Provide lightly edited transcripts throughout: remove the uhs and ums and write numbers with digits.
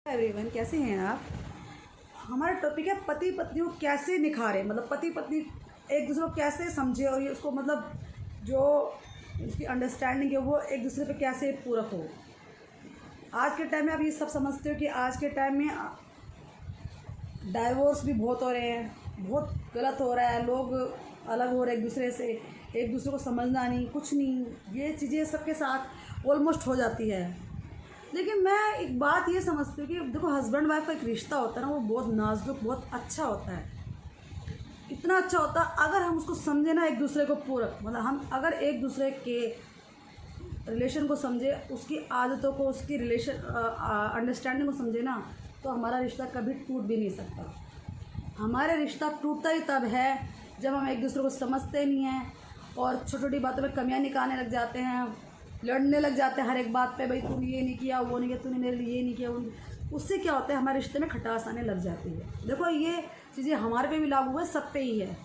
Everyone, कैसे हैं आप। हमारा टॉपिक है पति पत्नी को कैसे निखारे, मतलब पति पत्नी एक दूसरे को कैसे समझे और ये उसको मतलब जो उसकी अंडरस्टैंडिंग है वो एक दूसरे पे कैसे पूरक हो। आज के टाइम में आप ये सब समझते हो कि आज के टाइम में डाइवोर्स भी बहुत हो रहे हैं, बहुत गलत हो रहा है, लोग अलग हो रहे हैं एक दूसरे से, एक दूसरे को समझना नहीं, कुछ नहीं, ये चीज़ें सबके साथ ऑलमोस्ट हो जाती है। लेकिन मैं एक बात ये समझती हूँ कि देखो, हस्बैंड वाइफ का एक रिश्ता होता है ना, वो बहुत नाजुक, बहुत अच्छा होता है। इतना अच्छा होता है अगर हम उसको समझे ना, एक दूसरे को पूरक, मतलब हम अगर एक दूसरे के रिलेशन को समझे, उसकी आदतों को, उसकी रिलेशन अंडरस्टैंडिंग को समझे ना, तो हमारा रिश्ता कभी टूट भी नहीं सकता। हमारा रिश्ता टूटता ही तब है जब हम एक दूसरे को समझते नहीं हैं और छोटी छोटी बातों में कमियां निकालने लग जाते हैं, लड़ने लग जाते हैं हर एक बात पे, भाई तूने ये नहीं किया, वो नहीं किया, तूने मेरे लिए ये नहीं किया, वो नहीं। उससे क्या होता है, हमारे रिश्ते में खटास आने लग जाती है। देखो, ये चीज़ें हमारे पे भी लागू है, सब पे ही है।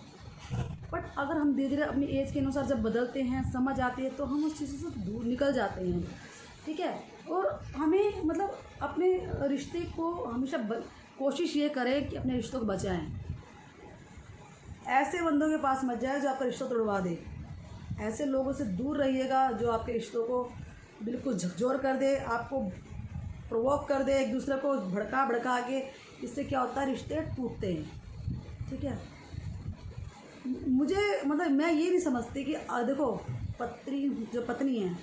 बट अगर हम धीरे धीरे अपनी एज के अनुसार जब बदलते हैं, समझ आती है, तो हम उस चीज़ से दूर निकल जाते हैं, ठीक है। और हमें मतलब अपने रिश्ते को हमेशा कोशिश ये करें कि अपने रिश्तों को बचाएं। ऐसे बंदों के पास मत जाए जो आपका रिश्ता तोड़वा दे। ऐसे लोगों से दूर रहिएगा जो आपके रिश्तों को बिल्कुल झकझोर कर दे, आपको प्रोवोक कर दे, एक दूसरे को भड़का भड़का के। इससे क्या होता है, रिश्ते टूटते हैं, ठीक है। मुझे मतलब मैं ये नहीं समझती कि देखो, पत्नी है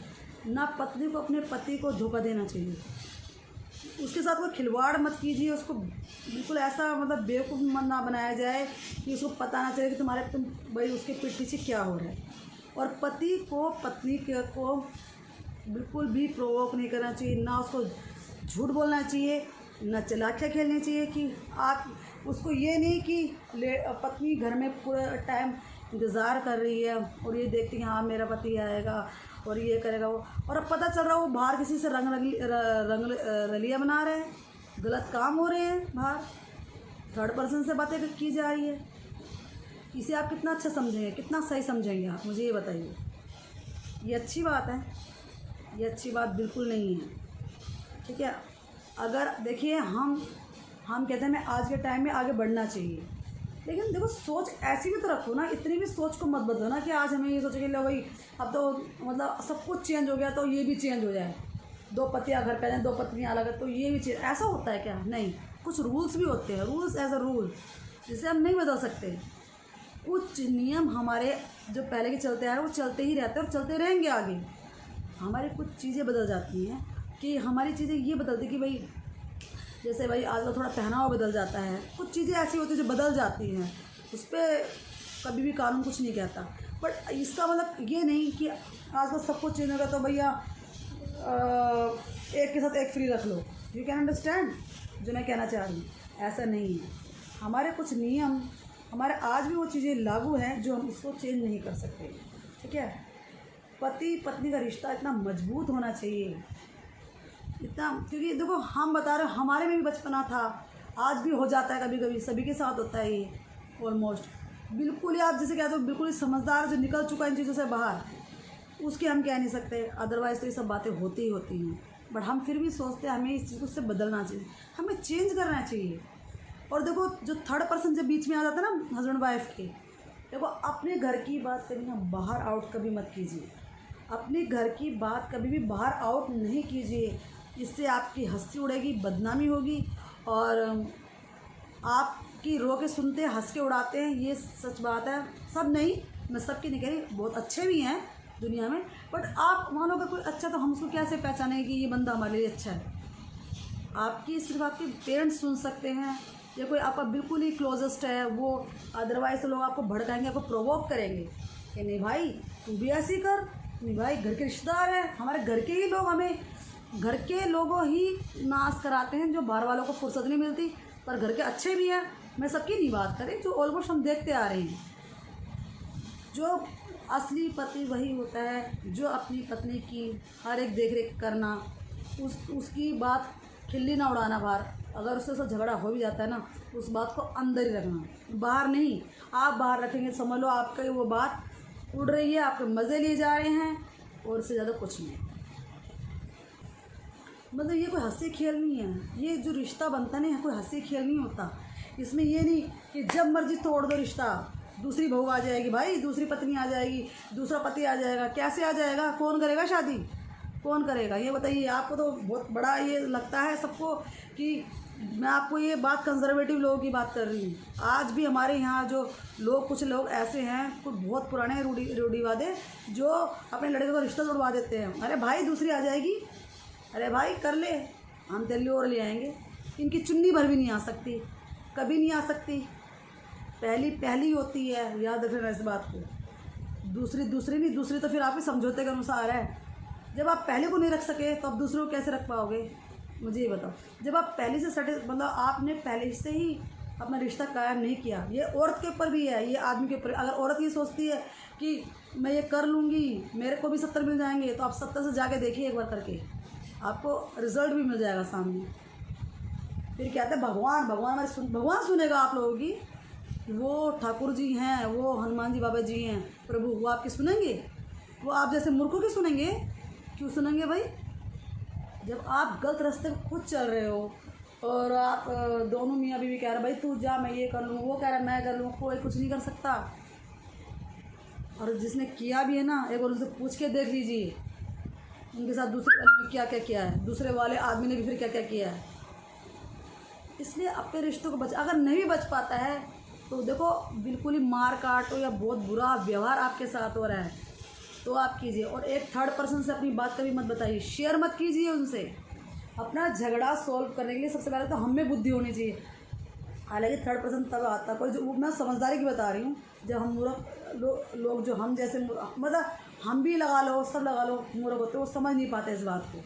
ना, पत्नी को अपने पति को धोखा देना चाहिए, उसके साथ कोई खिलवाड़ मत कीजिए, उसको बिल्कुल ऐसा मतलब बेवकूफ़ ना बनाया जाए कि उसको पता ना चले कि तुम भाई उसके पीठ पीछे क्या हो रहा है। और पति को पत्नी को बिल्कुल भी प्रोवोक नहीं करना चाहिए, ना उसको झूठ बोलना चाहिए, ना चालाकियाँ खेलनी चाहिए कि आप उसको ये नहीं कि पत्नी घर में पूरा टाइम इंतज़ार कर रही है और ये देखती है हाँ मेरा पति आएगा और ये करेगा वो, और अब पता चल रहा है वो बाहर किसी से रलिया बना रहे हैं, गलत काम हो रहे हैं बाहर, थर्ड पर्सन से बातें की जा रही है। इसे आप कितना अच्छा समझेंगे, कितना सही समझेंगे आप, मुझे ये बताइए। ये अच्छी बात है? ये अच्छी बात बिल्कुल नहीं है, ठीक है। अगर देखिए, हम कहते हैं आज के टाइम में आगे बढ़ना चाहिए, लेकिन देखो सोच ऐसी भी तो रखो ना, इतनी भी सोच को मत बदलो ना कि आज हमें ये सोचे कि लो भाई अब तो मतलब सब कुछ चेंज हो गया तो ये भी चेंज हो जाए, दो पतियाँ घर पे जाएँ, दो पत्नियाँ अलग है तो ये भी चेंज, ऐसा होता है क्या? नहीं, कुछ रूल्स भी होते हैं, रूल्स एज अ रूल, जिसे हम नहीं बदल सकते। कुछ नियम हमारे जो पहले के चलते आ रहे हैं वो चलते ही रहते हैं और चलते रहेंगे आगे। हमारी कुछ चीज़ें बदल जाती हैं कि हमारी चीज़ें ये बदलती कि भाई जैसे भाई आजकल थोड़ा पहनावा बदल जाता है, कुछ चीज़ें ऐसी होती हैं जो बदल जाती हैं, उस पर कभी भी कानून कुछ नहीं कहता। बट इसका मतलब ये नहीं कि आजकल सब कुछ चेंज होगा तो भैया एक के साथ एक फ्री रख लो। यू कैन अंडरस्टैंड जो मैं कहना चाह रही हूँ, ऐसा नहीं है। हमारे कुछ नियम, हमारे आज भी वो चीज़ें लागू हैं जो हम इसको चेंज नहीं कर सकते, ठीक है। पति पत्नी का रिश्ता इतना मजबूत होना चाहिए, इतना, क्योंकि देखो हम बता रहे, हमारे में भी बचपना था, आज भी हो जाता है कभी कभी, सभी के साथ होता है ये ऑलमोस्ट। बिल्कुल ही आप जैसे कहते हो, बिल्कुल ही समझदार जो निकल चुका है इन चीज़ों से बाहर, उसके हम कह नहीं सकते, अदरवाइज़ तो ये सब बातें होती ही होती हैं। बट हम फिर भी सोचते हैं हमें इस चीज़ को उससे बदलना चाहिए, हमें चेंज करना चाहिए। और देखो, जो थर्ड पर्सन जब बीच में आ जाता है ना हस्बैंड वाइफ के, देखो अपने घर की बात कभी ना बाहर आउट कभी मत कीजिए, अपने घर की बात कभी भी बाहर आउट नहीं कीजिए। इससे आपकी हंसी उड़ेगी, बदनामी होगी, और आपकी रो के सुनते हैं, हंस के उड़ाते हैं, ये सच बात है। सब नहीं, मैं सबकी नहीं कह रही, बहुत अच्छे भी हैं दुनिया में, बट आप मान लो अगर कोई अच्छा, तो हम उसको कैसे पहचानेंगे कि ये बंदा हमारे लिए अच्छा है? आपकी सिर्फ आपके पेरेंट्स सुन सकते हैं, या कोई आपका बिल्कुल ही क्लोजेस्ट है वो, अदरवाइज तो लोग आपको भड़काएंगे, आपको प्रोवोक करेंगे कि नहीं भाई तू भी ऐसे ही कर, नहीं भाई घर के रिश्तेदार हैं, हमारे घर के ही लोग, हमें घर के लोगों ही नाश कराते हैं, जो बाहर वालों को फुर्सत नहीं मिलती, पर घर के अच्छे भी हैं। मैं सबकी नहीं बात करें, जो ऑलमोस्ट हम देखते आ रहे हैं। जो असली पति वही होता है जो अपनी पत्नी की हर एक देख रेख करना, उसकी बात खिल्ली ना उड़ाना बाहर, अगर उससे झगड़ा हो भी जाता है ना, उस बात को अंदर ही रखना, बाहर नहीं। आप बाहर रखेंगे समझ लो आपकी वो बात उड़ रही है, आपके मज़े लिए जा रहे हैं, और इससे ज़्यादा कुछ नहीं। मतलब ये कोई हंसी खेल नहीं है। ये जो रिश्ता बनता है ना, कोई हंसी खेल नहीं होता। इसमें ये नहीं कि जब मर्जी तोड़ दो रिश्ता, दूसरी बहू आ जाएगी भाई, दूसरी पत्नी आ जाएगी, दूसरा पति आ जाएगा। कैसे आ जाएगा? कौन करेगा शादी? कौन करेगा ये बताइए। आपको तो बहुत बड़ा ये लगता है सबको कि मैं आपको ये बात कंजर्वेटिव लोगों की बात कर रही हूँ। आज भी हमारे यहाँ जो लोग, कुछ लोग ऐसे हैं, कुछ बहुत पुराने रूढ़िवादे, जो अपने लड़के का रिश्ता तोड़वा देते हैं। अरे भाई दूसरी आ जाएगी, अरे भाई कर ले, हम दिल्ली और ले आएंगे। इनकी चुन्नी भर भी नहीं आ सकती, कभी नहीं आ सकती। पहली होती है, याद रखना इस बात को। दूसरी नहीं, दूसरी तो फिर आप ही समझौते के अनुसार है। जब आप पहले को नहीं रख सके तो आप दूसरों को कैसे रख पाओगे? मुझे ये बताओ। जब आप पहले से सटे, मतलब आपने पहले से ही अपना रिश्ता कायम नहीं किया। ये औरत के ऊपर भी है, ये आदमी के ऊपर। अगर औरत ये सोचती है कि मैं ये कर लूँगी, मेरे को भी 70 मिल जाएंगे, तो आप 70 से जाके देखिए एक बार करके, आपको रिजल्ट भी मिल जाएगा सामने। फिर कहते हैं भगवान भगवान सुनेगा आप लोगों की। वो ठाकुर जी हैं, वो हनुमान जी बाबा जी हैं प्रभु, वो आपकी सुनेंगे? वो आप जैसे मूर्खों की सुनेंगे? क्यों सुनेंगे भाई? जब आप गलत रास्ते पर खुद चल रहे हो और आप दोनों मियाँ बीवी कह रहे भाई तू जा, मैं ये कर लूँ, वो कह रहा है मैं कर लूँ, कोई कुछ नहीं कर सकता। और जिसने किया भी है ना, एक बार उनसे पूछ के देख लीजिए उनके साथ दूसरे वाले ने क्या क्या किया है, दूसरे वाले आदमी ने भी फिर क्या क्या किया है। इसलिए अपने रिश्तों को अगर नहीं बच पाता है तो देखो, बिल्कुल ही मार काट हो या बहुत बुरा व्यवहार आपके साथ हो रहा है तो आप कीजिए। और एक थर्ड पर्सन से अपनी बात कभी मत बताइए, शेयर मत कीजिए उनसे। अपना झगड़ा सॉल्व करने के लिए सबसे पहले तो हम में बुद्धि होनी चाहिए। हालांकि थर्ड पर्सन तब आता, कोई जो मैं समझदारी की बता रही हूँ, जब हम मूर्ख लोग जो हम जैसे, मतलब हम भी लगा लो, सब लगा लो मूर्ख होते, वो समझ नहीं पाते इस बात को।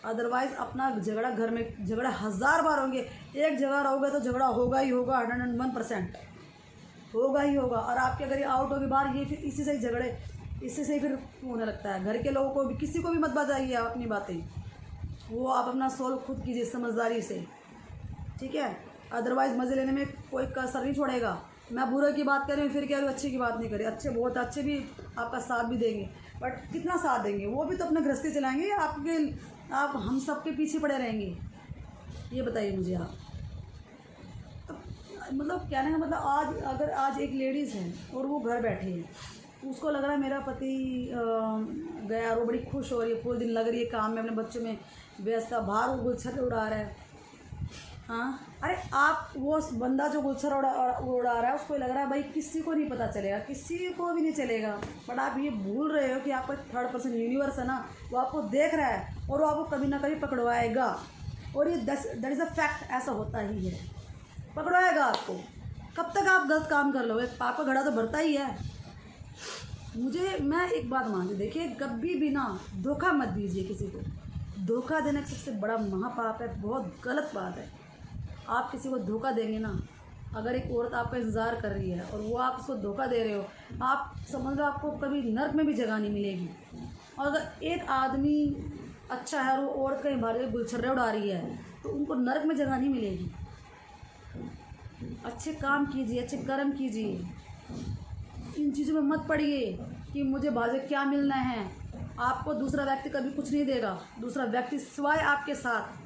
अदरवाइज़ अपना झगड़ा, घर में झगड़ा 1000 बार होंगे, एक जगह रहोगे तो झगड़ा होगा ही होगा, 101% होगा ही होगा। और आपके अगर ये आउट होगी बाहर, ये फिर इसी से ही झगड़े, इसी से ही फिर होने लगता है। घर के लोगों को भी, किसी को भी मत बताइए आप अपनी बातें, वो आप अपना सोल्व खुद कीजिए समझदारी से, ठीक है? अदरवाइज़ मज़े लेने में कोई कसर नहीं छोड़ेगा। मैं बुरे की बात कर रही हूँ, फिर कह रही हूँ अच्छे की बात नहीं करें। अच्छे, बहुत अच्छे भी आपका साथ भी देंगे, बट कितना साथ देंगे? वो भी तो अपना गृहस्थी चलाएंगे या आप हम सबके पीछे पड़े रहेंगे? ये बताइए मुझे आप। तो मतलब कहने का मतलब, अगर आज एक लेडीज़ है और वो घर बैठी है, उसको लग रहा है मेरा पति गया और वो बड़ी खुश हो रही है, पूरे दिन लग रही है काम में, अपने बच्चों में व्यस्त है, बाहर वो गुलछर उड़ा रहा है। हाँ, अरे आप, वो बंदा जो गुलछर उड़ा रहा है, उसको लग रहा है भाई किसी को नहीं पता चलेगा, किसी को भी नहीं चलेगा। बट आप ये भूल रहे हो कि आपका थर्ड पर्सन यूनिवर्स है ना, वो आपको देख रहा है और वो आपको कभी ना कभी पकड़वाएगा। और ये दैट इज़ अ फैक्ट, ऐसा होता ही है, पकड़वाएगा आपको। कब तक आप गलत काम कर लोगे? पाप का घड़ा तो भरता ही है। मैं एक बात मानती, देखिए कभी भी ना धोखा मत दीजिए किसी को। धोखा देना सबसे बड़ा महापाप है, बहुत गलत बात है। आप किसी को धोखा देंगे ना, अगर एक औरत आपका इंतज़ार कर रही है और वो आप उसको धोखा दे रहे हो, आप समझ लो आपको कभी नर्क में भी जगह नहीं मिलेगी। और अगर एक आदमी अच्छा है और वो औरत कहीं बाहर गुलछर्रे उड़ा रही है, तो उनको नर्क में जगह नहीं मिलेगी। अच्छे काम कीजिए, अच्छे कर्म कीजिए, इन चीज़ों में मत पड़िए कि मुझे बाजे क्या मिलना है। आपको दूसरा व्यक्ति कभी कुछ नहीं देगा। दूसरा व्यक्ति सिवाय आपके साथ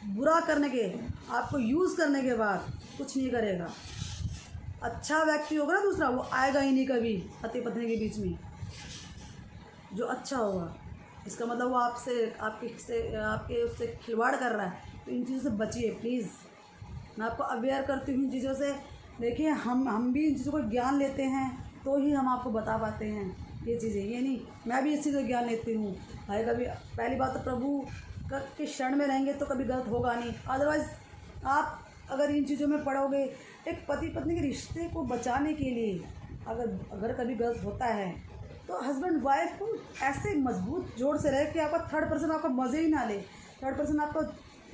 बुरा करने के, आपको यूज़ करने के बाद कुछ नहीं करेगा। अच्छा व्यक्ति होगा ना दूसरा, वो आएगा ही नहीं कभी पति पत्नी के बीच में, जो अच्छा होगा। इसका मतलब वो आपके उससे खिलवाड़ कर रहा है। तो इन चीज़ों से बचिए प्लीज़। मैं आपको अवेयर करती हूँ इन चीज़ों से। देखिए हम भी इन चीज़ों को ज्ञान लेते हैं तो ही हम आपको बता पाते हैं ये चीज़ें। ये नहीं, मैं भी इस चीज़ का ज्ञान लेती हूँ भाई। कभी पहली बात तो प्रभु के शरण में रहेंगे तो कभी गलत होगा नहीं। अदरवाइज़ आप अगर इन चीज़ों में पड़ोगे, एक पति पत्नी के रिश्ते को बचाने के लिए अगर कभी गलत होता है तो हस्बैंड वाइफ को ऐसे मजबूत जोड़ से रहे कि आपका थर्ड पर्सन आपका मज़े ही ना ले, थर्ड पर्सन आपको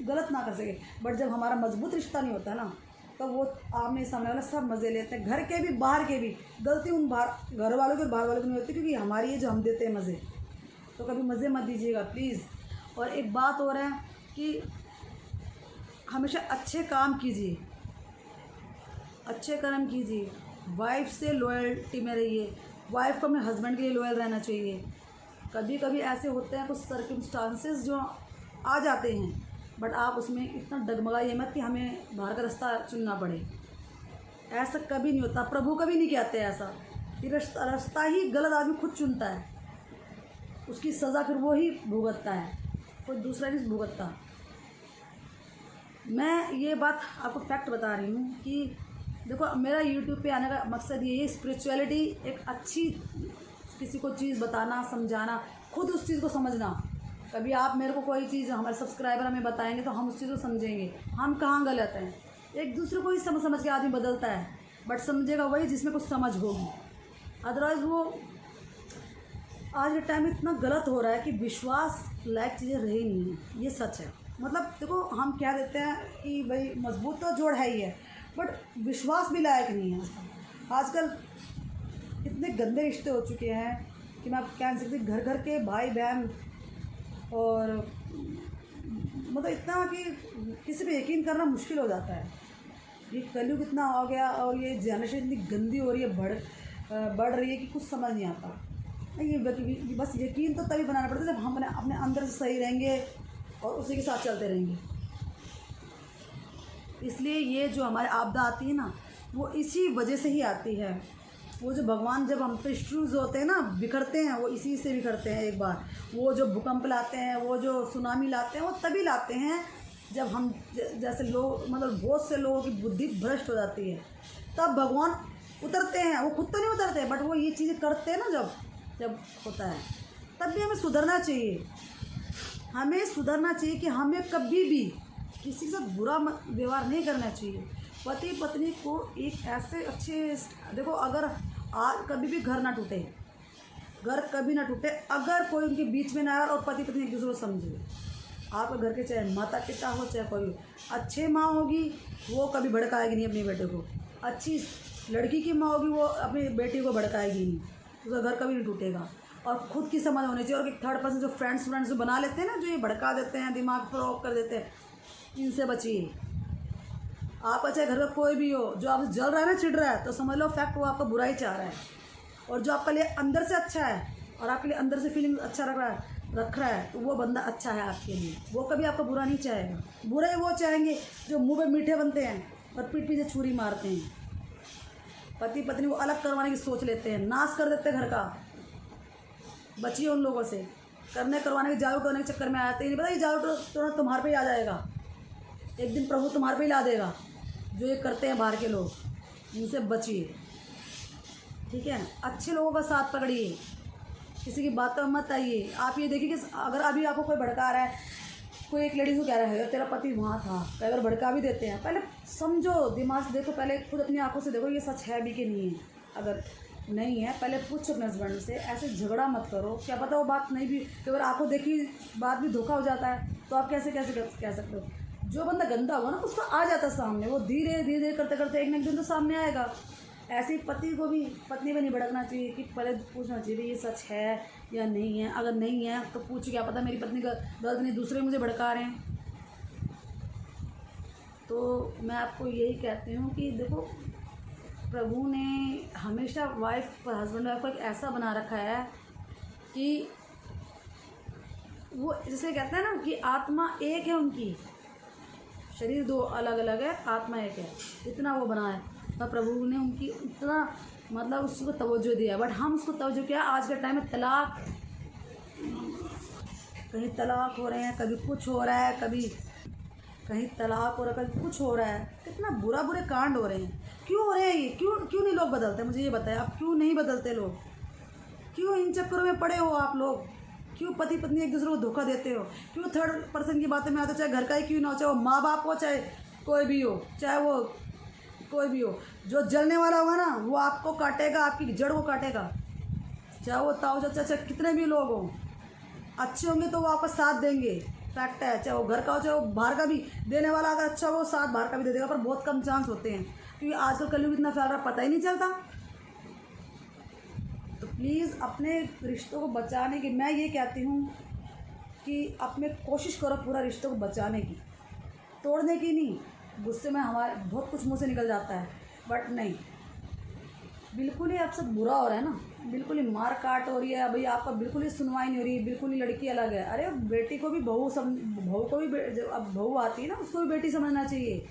गलत ना कर सके। बट जब हमारा मजबूत रिश्ता नहीं होता ना, तो वो आमने सामने वाला सब मज़े लेते हैं, घर के भी बाहर के भी। गलती उन घर वालों की और बाहर वालों की नहीं होती, क्योंकि हमारी है जो हम देते हैं मज़े। तो कभी मज़े मत दीजिएगा प्लीज़। और एक बात और है कि हमेशा अच्छे काम कीजिए, अच्छे कर्म कीजिए, वाइफ से लॉयल्टी में रहिए। वाइफ को अपने हस्बैंड के लिए लॉयल रहना चाहिए। कभी कभी ऐसे होते हैं कुछ सर्कमस्टांसेस जो आ जाते हैं, बट आप उसमें इतना डगमगाइए मत कि हमें बाहर का रास्ता चुनना पड़े। ऐसा कभी नहीं होता, प्रभु कभी नहीं कहते ऐसा। ये रास्ता ही गलत आदमी खुद चुनता है, उसकी सज़ा फिर वो ही भुगतता है, कोई दूसरा नहीं भुगतता। मैं ये बात आपको फैक्ट बता रही हूँ कि देखो, मेरा यूट्यूब पे आने का मकसद ये है, स्पिरिचुअलिटी एक अच्छी किसी को चीज़ बताना, समझाना, खुद उस चीज़ को समझना। कभी आप मेरे को कोई चीज़, हमारे सब्सक्राइबर हमें बताएंगे तो हम उस चीज़ को समझेंगे, हम कहाँ गलत हैं। एक दूसरे को ही समझ के आदमी बदलता है, बट समझेगा वही जिसमें कुछ समझ होगी। अदरवाइज़ वो आज के टाइम में इतना गलत हो रहा है कि विश्वास लायक चीज़ें रही नहीं है, ये सच है। मतलब देखो, हम क्या देते हैं कि भाई मजबूत तो जोड़ है ही है, बट विश्वास भी लायक नहीं है। आजकल इतने गंदे रिश्ते हो चुके हैं कि मैं आप कह नहीं सकती, घर घर के भाई बहन, और मतलब इतना कि किसी पे यकीन करना मुश्किल हो जाता है। ये कलयुग इतना हो गया और ये जनरेशन इतनी गंदी हो रही है, बढ़ रही है कि कुछ समझ नहीं आता। ये बस यकीन तो तभी बनाना पड़ता है जब हम अपने अंदर से सही रहेंगे और उसी के साथ चलते रहेंगे। इसलिए ये जो हमारे आपदा आती है ना, वो इसी वजह से ही आती है। वो जो भगवान जब हम पे स्ट्रूज होते हैं ना, बिखरते हैं, वो इसी से बिखरते हैं। एक बार वो जो भूकंप लाते हैं, वो जो सुनामी लाते हैं, वो तभी लाते हैं जब हम जैसे लोग, मतलब बहुत से लोगों की बुद्धि भ्रष्ट हो जाती है, तब भगवान उतरते हैं। वो खुद तो नहीं उतरते, बट वो ये चीज़ें करते हैं ना, जब होता है तब भी हमें सुधरना चाहिए। हमें सुधरना चाहिए कि हमें कभी भी किसी के साथ बुरा व्यवहार नहीं करना चाहिए। पति पत्नी को एक ऐसे अच्छे, देखो, अगर कभी भी घर ना टूटे, घर कभी ना टूटे अगर कोई उनके बीच में ना आए और पति पत्नी एक दूसरे को समझे। आपके घर के चाहे माता पिता हो, चाहे कोई हो, अच्छे माँ होगी वो कभी भड़काएगी नहीं अपने बेटे को, अच्छी लड़की की माँ होगी वो अपनी बेटी को भड़काएगी नहीं, उसका घर कभी नहीं टूटेगा। और खुद की समझ होनी चाहिए। और एक थर्ड पर्सन जो फ्रेंड्स जो बना लेते हैं ना, जो ये भड़का देते हैं, दिमाग फ़्रॉक कर देते हैं, इनसे बचिए। आप चाहे घर का कोई भी हो, जो आपसे जल रहा है ना, चिढ़ रहा है, तो समझ लो फैक्ट वो आपका बुरा ही चाह रहा है। और जो आपके लिए अंदर से अच्छा है और आपके लिए अंदर से फीलिंग अच्छा रख रहा है, तो वो बंदा अच्छा है आपके लिए, वो कभी आपका बुरा नहीं चाहेगा। बुरा ही वो चाहेंगे जो मुंह पे मीठे बनते हैं और पीठ पीछे छुरी मारते हैं। पति पत्नी को अलग करवाने की सोच लेते हैं, नाश कर देते हैं घर का। बचिए उन लोगों से, करवाने के जादू टोने के चक्कर में आते ही नहीं पता, ये जादू टोना तुम्हारे पे ही आ जाएगा एक दिन, प्रभु तुम्हारे पे ही ला देगा। जो ये करते हैं बाहर के लोग, इनसे बचिए, ठीक है। अच्छे लोगों का साथ पकड़िए, किसी की बातों में मत आइए। आप ये देखिए कि अगर अभी आपको कोई भड़का रहा है, कोई एक लेडीज़ को कह रहा है तेरा पति वहाँ था, कई बार भड़का भी देते हैं। पहले समझो, दिमाग से देखो, पहले खुद अपनी आंखों से देखो ये सच है भी कि नहीं है। अगर नहीं है, पहले पूछो अपने हस्बैंड से, ऐसे झगड़ा मत करो। क्या पता वो बात नहीं भी, अगर आंखों देखी बात भी धोखा हो जाता है, तो आप कैसे कह सकते हो। जो बंदा गंदा होगा ना, उसको आ जाता है सामने, वो धीरे धीरे करते करते एक न एक दिन तो सामने आएगा। ऐसे ही पति को भी, पत्नी में नहीं भड़कना चाहिए कि पहले पूछना चाहिए ये सच है या नहीं है। अगर नहीं है तो पूछ, क्या पता मेरी पत्नी का गलत नहीं, दूसरे मुझे भड़का रहे हैं। तो मैं आपको यही कहती हूँ कि देखो, प्रभु ने हमेशा वाइफ और हस्बैंड वाइफ को एक ऐसा बना रखा है कि वो जैसे कहते हैं ना कि आत्मा एक है उनकी, शरीर दो अलग अलग है, आत्मा एक है। इतना वो बना है, तो प्रभु ने उनकी इतना मतलब उसको तवज्जो दिया। बट हम उसको तवज्जो क्या, आज के टाइम में तलाक, कहीं तलाक हो रहे हैं, कभी कुछ हो रहा है, कभी कहीं तलाक हो रहा है, कभी कुछ हो रहा है। कितना बुरे कांड हो रहे हैं। क्यों हो रहे हैं ये? क्यों नहीं लोग बदलते? मुझे ये बताएं, आप क्यों नहीं बदलते लोग? क्यों इन चक्करों में पड़े हो आप लोग? क्यों पति पत्नी एक दूसरे को धोखा देते हो? क्यों थर्ड पर्सन की बातें में आते हो? चाहे घर का ही क्यों ना हो, चाहे वो माँ बाप हो, चाहे कोई भी हो, चाहे वो कोई भी हो, जो जलने वाला होगा ना वो आपको काटेगा, आपकी जड़ को काटेगा। चाहे वो ताऊ चाचा, चाहे कितने भी लोग हों, अच्छे होंगे तो वो आपका साथ देंगे, फैक्ट है। चाहे वो घर का हो, चाहे वो बाहर का भी, देने वाला अगर अच्छा हो, साथ बाहर का भी दे देगा, पर बहुत कम चांस होते हैं, क्योंकि आजकल कलयुग इतना फैल रहा है, पता ही नहीं चलता। तो प्लीज़ अपने रिश्तों को बचाने की, मैं ये कहती हूँ कि अपने कोशिश करो पूरा रिश्तों को बचाने की, तोड़ने की नहीं। गुस्से में हमारे बहुत कुछ मुंह से निकल जाता है, बट नहीं, बिल्कुल ही आप सब बुरा हो रहा है ना, बिल्कुल ही मार काट हो रही है भाई, आपका बिल्कुल ही सुनवाई नहीं हो रही है, बिल्कुल ही लड़की अलग है। अरे बेटी को भी बहू बहू को भी जब अब बहू आती है ना उसको भी बेटी समझना चाहिए,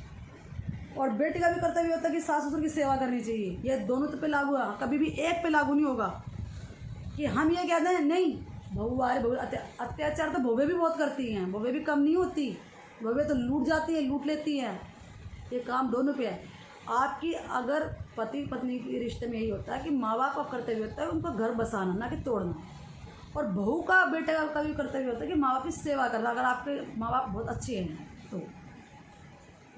और बेटी का भी कर्तव्य होता है कि सास ससुर की सेवा करनी चाहिए। ये दोनों तो पे लागू है, कभी भी एक पे लागू नहीं होगा कि हम ये कहते हैं नहीं बहू आ रही बहू। अत्याचार तो बहुएं भी बहुत करती हैं, बहुएं भी कम नहीं होती, बहुएं तो लूट जाती है, लूट लेती हैं। ये काम दोनों पे है। आपकी अगर पति पत्नी के रिश्ते में यही होता है कि माँ बाप का कर्तव्य होता है उनका घर बसाना, ना कि तोड़ना, और बहू का बेटे का भी कर्तव्य होता है कि माँ बाप की सेवा करना। अगर आपके माँ बाप बहुत अच्छे हैं तो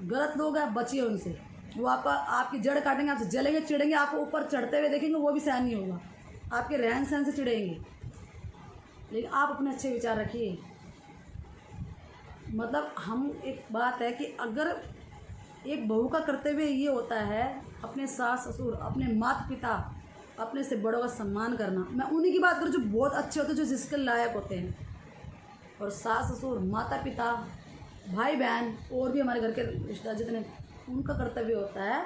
गलत लोग हैं, बचिए उनसे। वो आपकी जड़ काटेंगे, आपसे जलेंगे, चिढ़ेंगे, आपको ऊपर चढ़ते हुए देखेंगे, वो भी सहन नहीं होगा, आपके रहन सहन से चिढ़ेंगे। लेकिन आप अपने अच्छे विचार रखिए। मतलब हम एक बात है कि अगर एक बहू का कर्तव्य ये होता है अपने सास ससुर, अपने माता पिता, अपने से बड़ों का सम्मान करना। मैं उन्हीं की बात करूँ जो बहुत अच्छे होते हैं, जो जिसके लायक होते हैं। और सास ससुर, माता पिता, भाई बहन और भी हमारे घर के रिश्तेदार जितने, उनका कर्तव्य होता है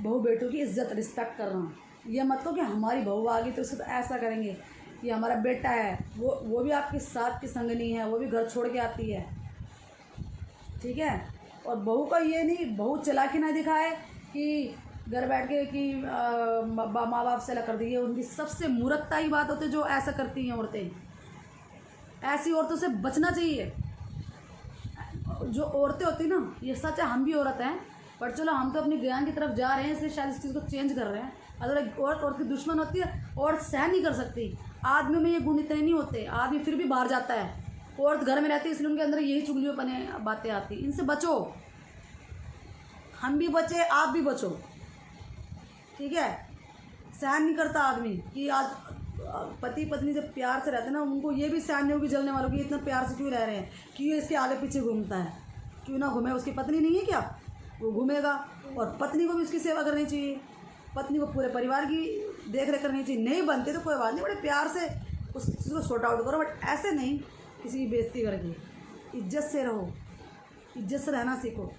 बहू बेटों की इज्जत रिस्पेक्ट करना। ये मत लो कि हमारी बहू आ गई तो उसको तो ऐसा करेंगे, ये हमारा बेटा है, वो भी आपके साथ की संगनी है, वो भी घर छोड़ के आती है, ठीक है। और बहू का ये नहीं, बहू चालाकी ना दिखाए कि घर बैठ के कि माँ बाप से अलग कर दी। उनकी सबसे मूर्खता ही बात होती है जो ऐसा करती हैं औरतें। ऐसी औरतों से बचना चाहिए। जो औरतें होती ना, ये सच है हम भी औरत हैं, पर चलो हम तो अपनी ज्ञान की तरफ जा रहे हैं, इसलिए शायद इस चीज़ को चेंज कर रहे हैं। अगर एक औरत की दुश्मन होती है, औरत सहन नहीं कर सकती। आदमी में ये गुण इतने नहीं होते, आदमी फिर भी बाहर जाता है। औरत घर में रहती है, इसलिए उनके अंदर यही चुगलियों बातें आती। इनसे बचो, हम भी बचे, आप भी बचो, ठीक है। सहन नहीं करता आदमी कि आज पति पत्नी जब प्यार से रहते हैं ना, उनको ये भी सहन नहीं होगी जलने वालों की इतना प्यार से क्यों रह रहे हैं, कि ये इसके आगे पीछे घूमता है। क्यों ना घूमे, उसकी पत्नी नहीं है क्या, वो घूमेगा। और पत्नी को भी उसकी सेवा करनी चाहिए, पत्नी को पूरे परिवार की देख रेख करनी चाहिए। नहीं बनते तो कोई बात नहीं, बड़े प्यार से उस चीज़ को सॉर्ट आउट करो, बट ऐसे नहीं किसी की बेइज्जती करके। इज्जत से रहो, इज्जत से रहना सीखो।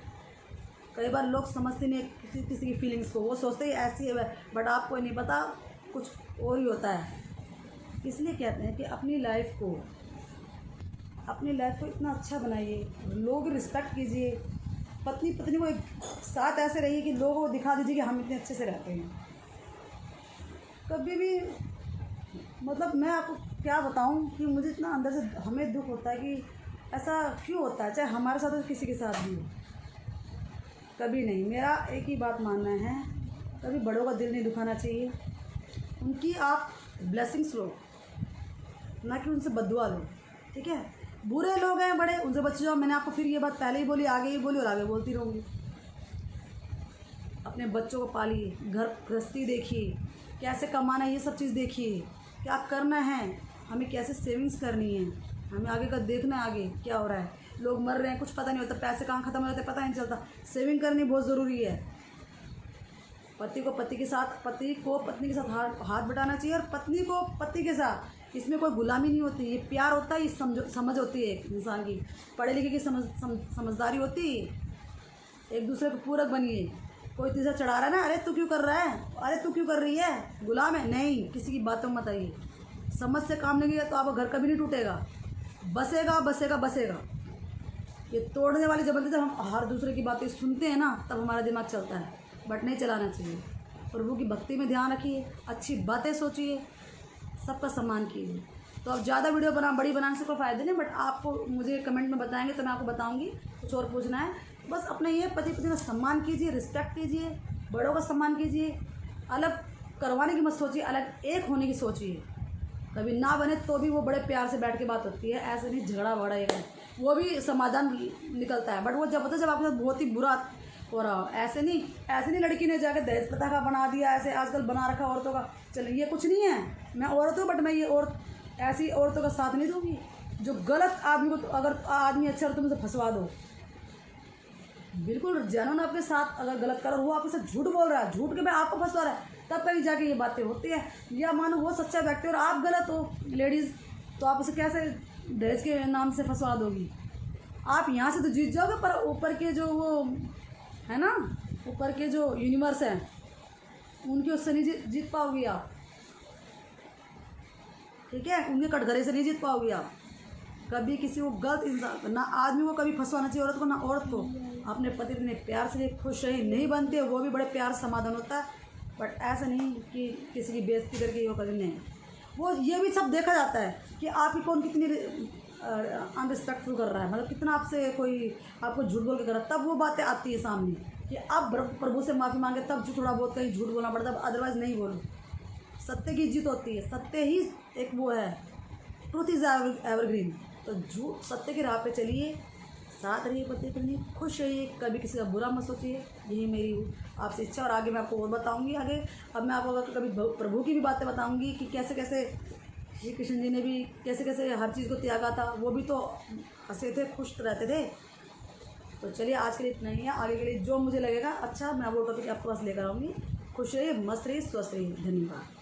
कई बार लोग समझते नहीं किसी की फीलिंग्स को, वो सोचते ही ऐसी है, बट आपको नहीं पता कुछ और ही होता है। इसलिए कहते हैं कि अपनी लाइफ को इतना अच्छा बनाइए, लोग रिस्पेक्ट कीजिए। पत्नी को एक साथ ऐसे रहिए कि लोगों को दिखा दीजिए कि हम इतने अच्छे से रहते हैं। कभी भी मतलब मैं आपको क्या बताऊं कि मुझे इतना अंदर से हमें दुख होता है कि ऐसा क्यों होता है, चाहे हमारे साथ हो किसी के साथ भी हो। कभी नहीं, मेरा एक ही बात मानना है, कभी बड़ों का दिल नहीं दुखाना चाहिए। उनकी आप ब्लेसिंग्स लो, ना कि उनसे बद्दुआ लो, ठीक है। बुरे लोग हैं बड़े, उनसे बच जाओ। मैंने आपको फिर ये बात पहले ही बोली, आगे ही बोली और आगे बोलती रहूँगी। अपने बच्चों को पालिए, घर गृहस्थी देखिए, कैसे कमाना है ये सब चीज़ देखिए, क्या करना है, हमें कैसे सेविंग्स करनी है, हमें आगे का देखना है, आगे क्या हो रहा है। लोग मर रहे हैं, कुछ पता नहीं होता, पैसे कहाँ ख़त्म हो जाते पता नहीं चलता। सेविंग करनी बहुत ज़रूरी है। पति को पत्नी के साथ हाथ बटाना चाहिए, और पत्नी को पति के साथ। इसमें कोई गुलामी नहीं होती, ये प्यार होता है, ये समझ होती है इंसान की, पढ़े लिखे की समझदारी होती है। एक दूसरे को पूरक बनिए। कोई तीसरा चढ़ा रहा है ना, अरे तू क्यों कर रहा है, अरे तू क्यों कर रही है, गुलाम है नहीं, किसी की बातों मत आइए। समझ से काम लेंगे तो आपका घर कभी नहीं टूटेगा, बसेगा बसेगा बसेगा। ये तोड़ने वाली जबरदस्ती, जब हम हर दूसरे की बातें सुनते हैं ना, तब हमारा दिमाग चलता है, बट नहीं चलाना चाहिए। प्रभु की भक्ति में ध्यान रखिए, अच्छी बातें सोचिए, सबका सम्मान कीजिए। तो अब ज़्यादा वीडियो बड़ी बनाने से कोई फ़ायदा नहीं, बट आपको मुझे कमेंट में बताएंगे तो मैं आपको बताऊंगी। कुछ और पूछना है बस, अपने ये पति पत्नी का सम्मान कीजिए, रिस्पेक्ट कीजिए, बड़ों का सम्मान कीजिए। अलग करवाने की मत सोचिए, अलग एक होने की सोचिए। कभी ना बने तो भी वो बड़े प्यार से बैठ के बात होती है, ऐसे नहीं झगड़ा वगड़ा है, वो भी समाधान निकलता है। बट वो जब होता है जब आपके साथ बहुत ही बुरा हो रहा हो। ऐसे नहीं लड़की ने जाकर दहेज प्रथा का बना दिया, ऐसे आजकल बना रखा औरतों का। चलिए ये कुछ नहीं है, मैं औरत हूँ, बट मैं ये ऐसी औरतों का साथ नहीं दूँगी जो गलत आदमी को, अगर आदमी अच्छा हो तो मुझे फंसवा दो। बिल्कुल जेन्युइन आपके साथ अगर गलत करो, वो आपके साथ झूठ बोल रहा है, झूठ के मैं आपको फंसवा रहा है, तब कहीं जाके ये बातें होती है। या मानो वो सच्चा व्यक्ति और आप गलत हो लेडीज़, तो आप उसे कैसे दहेज के नाम से फंसवा दोगी। आप यहाँ से तो जीत जाओगे, पर ऊपर के जो वो है ना, ऊपर के जो यूनिवर्स है, उनकी उससे नहीं जीत पाओगी आप, ठीक है। उनके कटघरे से नहीं जीत पाओगी आप। कभी किसी को गलत इंसान, ना आदमी को कभी फंसवाना चाहिए औरत को, ना औरत को। अपने पति इतने प्यार से खुश रही, नहीं बनती है वो भी बड़े प्यार से समाधान होता है, बट ऐसा नहीं कि किसी की बेइज्जती करके वो कभी नहीं। वो ये भी सब देखा जाता है कि आपकी कौन कितनी अनरिस्पेक्टफुल कर रहा है, मतलब कितना आपसे कोई आपको झूठ बोल के कर रहा है, तब वो बातें आती है सामने कि आप प्रभु से माफ़ी मांगे, तब थोड़ा बहुत कहीं झूठ बोलना पड़ता है, अदरवाइज़ नहीं बोलो। सत्य की इज्जत होती है, सत्य ही एक वो है, ट्रूथ इज़ एवरग्रीन। तो झूठ सत्य की राह पे चलिए, साथ रहिए, पति पत्नी खुश रहिए, कभी किसी का बुरा मत सोचिए। यही मेरी आपसे इच्छा, और आगे मैं आपको और बताऊंगी आगे। अब मैं आपको कभी प्रभु की भी बातें बताऊंगी कि कैसे कैसे श्री कृष्ण जी ने भी कैसे कैसे हर चीज़ को त्यागा था, वो भी तो हंसे थे, खुश रहते थे। तो चलिए आज के लिए इतना ही है, आगे के लिए जो मुझे लगेगा अच्छा मैं वो टॉपिक आपके पास लेकर आऊँगी। खुश रहिए, मस्त रहिए, स्वस्थ रहिए। धन्यवाद।